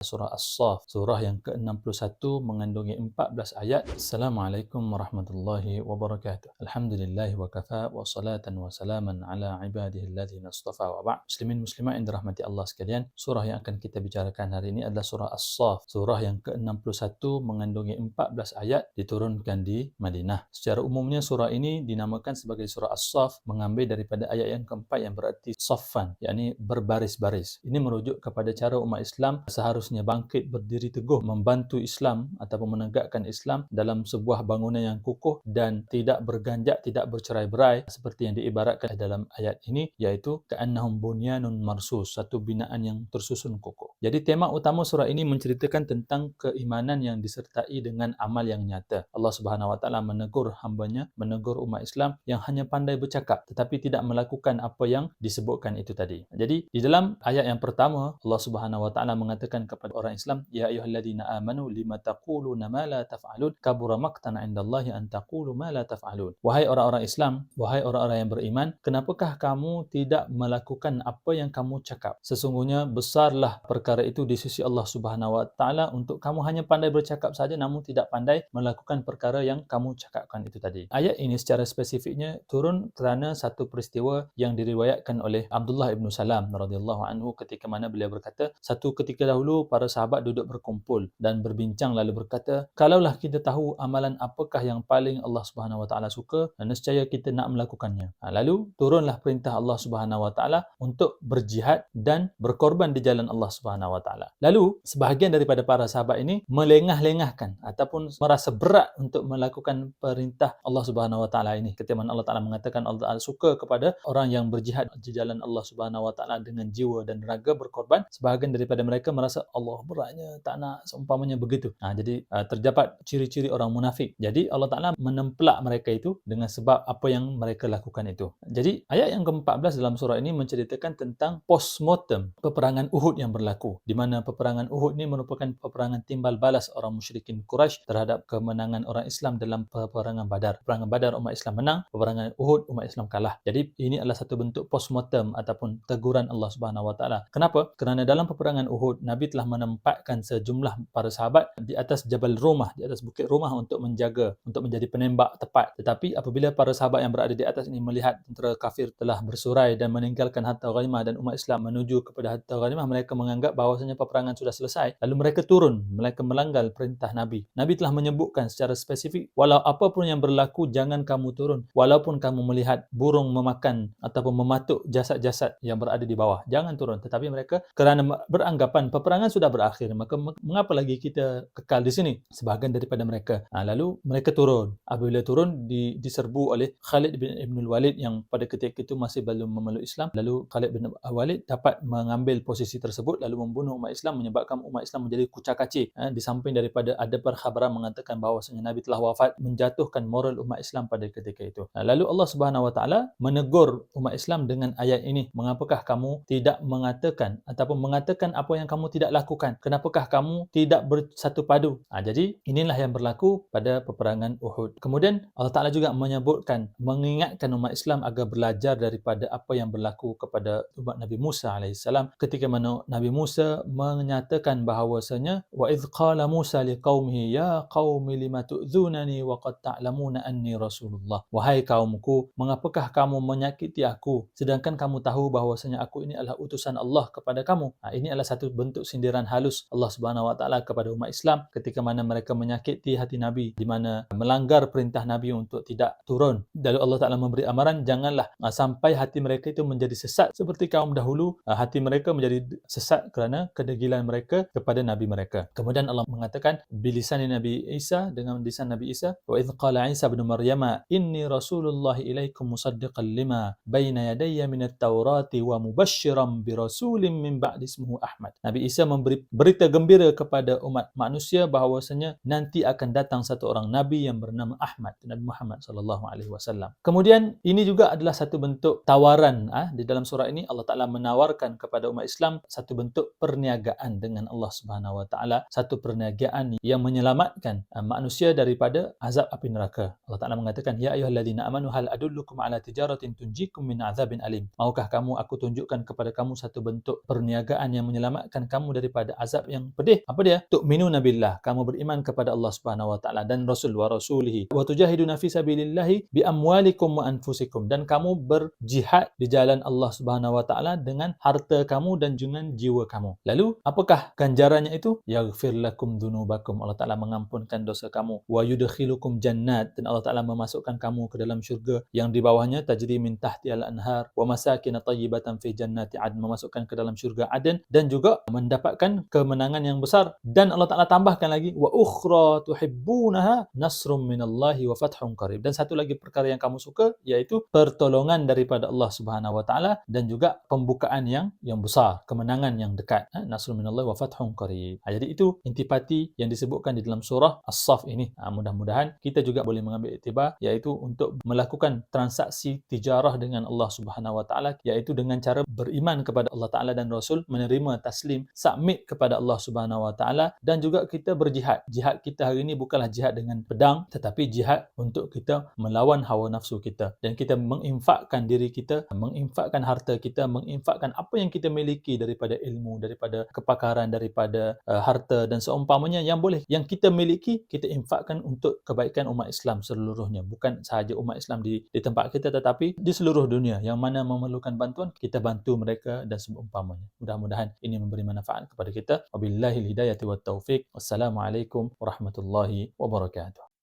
Surah As-Saff, surah yang ke-61 mengandungi 14 ayat. Assalamualaikum warahmatullahi wabarakatuh. Alhamdulillah wa kafa wa salatan wa salaman ala ibadihi alladhina istafa wa ba'd. Muslimin muslimat yang dirahmati Allah sekalian, surah yang akan kita bicarakan hari ini adalah surah As-Saff, surah yang ke-61 mengandungi 14 ayat, diturunkan di Madinah. Secara umumnya surah ini dinamakan sebagai surah As-Saff mengambil daripada ayat yang keempat yang berarti saffan, yakni berbaris-baris. Ini merujuk kepada cara umat Islam seharusnya bangkit berdiri teguh membantu Islam ataupun menegakkan Islam dalam sebuah bangunan yang kukuh dan tidak berganjak, tidak bercerai-berai seperti yang diibaratkan dalam ayat ini, iaitu ka'annahum bunyanun marsus, satu binaan yang tersusun kukuh. Jadi tema utama surah ini menceritakan tentang keimanan yang disertai dengan amal yang nyata. Allah Subhanahu Wa Taala menegur hamba-Nya, menegur umat Islam yang hanya pandai bercakap tetapi tidak melakukan apa yang disebutkan itu tadi. Jadi di dalam ayat yang pertama, Allah Subhanahu Wa Taala mengatakan kepada orang Islam, ya ayyuhalladzina amanu lima taquluna ma la taf'alun kabura maqtan 'indallahi an taqulu ma la taf'alun. Wahai orang-orang Islam, wahai orang-orang yang beriman, kenapakah kamu tidak melakukan apa yang kamu cakap? Sesungguhnya besarlah perkara itu di sisi Allah Subhanahu Wa Taala untuk kamu hanya pandai bercakap saja namun tidak pandai melakukan perkara yang kamu cakapkan itu tadi. Ayat ini secara spesifiknya turun kerana satu peristiwa yang diriwayatkan oleh Abdullah ibnu Salam radhiyallahu anhu, ketika mana beliau berkata, satu ketika dahulu para sahabat duduk berkumpul dan berbincang lalu berkata, kalaulah kita tahu amalan apakah yang paling Allah Subhanahu Wa Taala suka, nescaya kita nak melakukannya. Lalu turunlah perintah Allah Subhanahu Wa Taala untuk berjihad dan berkorban di jalan Allah Subhanahu Wa Taala. Lalu sebahagian daripada para sahabat ini melengah-lengahkan ataupun merasa berat untuk melakukan perintah Allah Subhanahu Wa Taala ini. Ketika mana Allah Taala mengatakan Allah Taala suka kepada orang yang berjihad di jalan Allah Subhanahu Wa Taala dengan jiwa dan raga berkorban, sebahagian daripada mereka merasa Allah beratnya, tak nak seumpamanya begitu. Jadi terdapat ciri-ciri orang munafik. Jadi Allah Taala menempelak mereka itu dengan sebab apa yang mereka lakukan itu. Jadi ayat yang ke-14 dalam surah ini menceritakan tentang postmortem peperangan Uhud yang berlaku, di mana peperangan Uhud ini merupakan peperangan timbal balas orang musyrikin Quraisy terhadap kemenangan orang Islam dalam peperangan Badar. Peperangan Badar umat Islam menang, peperangan Uhud umat Islam kalah. Jadi ini adalah satu bentuk postmortem ataupun teguran Allah Subhanahu Wa Taala. Kenapa? Kerana dalam peperangan Uhud Nabi telah menempatkan sejumlah para sahabat di atas Jabal Rumah, di atas Bukit Rumah untuk menjaga, untuk menjadi penembak tepat. Tetapi apabila para sahabat yang berada di atas ini melihat tentera kafir telah bersurai dan meninggalkan harta ghanimah dan umat Islam menuju kepada harta ghanimah, mereka menganggap bahawasanya peperangan sudah selesai. Lalu mereka turun, mereka melanggar perintah Nabi. Nabi telah menyebutkan secara spesifik, walau apapun yang berlaku jangan kamu turun. Walaupun kamu melihat burung memakan ataupun mematuk jasad-jasad yang berada di bawah, jangan turun. Tetapi mereka kerana beranggapan peperangan sudah berakhir, maka mengapa lagi kita kekal di sini? Sebahagian daripada mereka. Lalu mereka turun. Apabila turun diserbu oleh Khalid bin Ibn Walid yang pada ketika itu masih belum memeluk Islam. Lalu Khalid bin Walid dapat mengambil posisi tersebut lalu membunuh umat Islam, menyebabkan umat Islam menjadi kucak-kacir. Di samping daripada ada perkhabaran mengatakan bahawasanya Nabi telah wafat, menjatuhkan moral umat Islam pada ketika itu. Lalu Allah Subhanahu Wa Taala menegur umat Islam dengan ayat ini, mengapakah kamu tidak mengatakan ataupun mengatakan apa yang kamu tidak lakukan? Kenapakah kamu tidak bersatu padu? Jadi inilah yang berlaku pada peperangan Uhud. Kemudian Allah Taala juga menyebutkan, mengingatkan umat Islam agar belajar daripada apa yang berlaku kepada umat Nabi Musa alaihissalam, ketika mana Nabi Musa menyatakan bahawasanya wa idz qala Musa liqaumihi ya qaumi lima tu'dzunani wa qad ta'lamuna anni rasulullah. Wahai kaumku, mengapakah kamu menyakiti aku sedangkan kamu tahu bahawasanya aku ini adalah utusan Allah kepada kamu? Ini adalah satu bentuk sindiran halus Allah Subhanahu Wa Taala kepada umat Islam ketika mana mereka menyakiti hati Nabi, di mana melanggar perintah Nabi untuk tidak turun. Lalu Allah Taala memberi amaran, janganlah sampai hati mereka itu menjadi sesat seperti kaum dahulu. Hati mereka menjadi sesat kerana kedegilan mereka kepada Nabi mereka. Kemudian Allah mengatakan bilisan Nabi Isa, dengan lisan Nabi Isa, wa idz qala Isa bin Maryam inni rasulullah ilaikum musaddiqan lima baina yadayya minat taurati wa mubasysyiran bi rasulin min ba'di ismuhu Ahmad. Nabi Isa memberi berita gembira kepada umat manusia bahawasanya nanti akan datang satu orang nabi yang bernama Ahmad, Nabi Muhammad sallallahu alaihi wasallam. Kemudian ini juga adalah satu bentuk tawaran. Di dalam surah ini Allah Taala menawarkan kepada umat Islam satu bentuk perniagaan dengan Allah Subhanahu Wa Taala, satu perniagaan yang menyelamatkan manusia daripada azab api neraka. Allah Taala mengatakan, ya ayyuhalladzina amanu hal adullukum ala tijaratin tunjikum min azabin alim. Maukah kamu aku tunjukkan kepada kamu satu bentuk perniagaan yang menyelamatkan kamu daripada azab yang pedih. Apa dia? Tu'minuna billah, kamu beriman kepada Allah Subhanahu wa taala dan Rasul wa rasulihi, wa tujahiduna fi sabilillahi bi amwalikum wa anfusikum, dan kamu berjihad di jalan Allah Subhanahu wa taala dengan harta kamu dan dengan jiwa kamu. Lalu apakah ganjarannya itu? Yaghfir lakum dzunubakum, Allah taala mengampunkan dosa kamu, wa yudkhilukum jannat, dan Allah taala memasukkan kamu ke dalam syurga yang di bawahnya tajri min tahtihal anhar, wa masakin thayyibatan fi jannati adn, memasukkan ke dalam syurga Aden, dan juga mendapatkan kemenangan yang besar. Dan Allah Ta'ala tambahkan lagi, wa ukhra tuhibbunaha nasrum minallahi wa fathun qarib, dan satu lagi perkara yang kamu suka, iaitu pertolongan daripada Allah Subhanahu wa taala dan juga pembukaan yang besar, kemenangan yang dekat. Nasrum minallahi wa fathun qarib. Jadi itu intipati yang disebutkan di dalam surah As-Saff ini. Mudah-mudahan kita juga boleh mengambil iktibar, iaitu untuk melakukan transaksi tijarah dengan Allah Subhanahu wa taala, iaitu dengan cara beriman kepada Allah Ta'ala dan Rasul, menerima taslim, submit kepada Allah Subhanahu Wa Ta'ala, dan juga kita berjihad. Jihad kita hari ini bukanlah jihad dengan pedang, tetapi jihad untuk kita melawan hawa nafsu kita, dan kita menginfakkan diri kita, menginfakkan harta kita, menginfakkan apa yang kita miliki daripada ilmu, daripada kepakaran, daripada harta dan seumpamanya yang boleh, yang kita miliki, kita infakkan untuk kebaikan umat Islam seluruhnya. Bukan sahaja umat Islam di tempat kita, tetapi di seluruh dunia yang mana memerlukan bantuan, kita bantu mereka dan seumpamanya. Mudah-mudahan ini memberi manfaat kepada kita. Wabillahil hidayati wat taufik. Wassalamualaikum warahmatullahi wabarakatuh.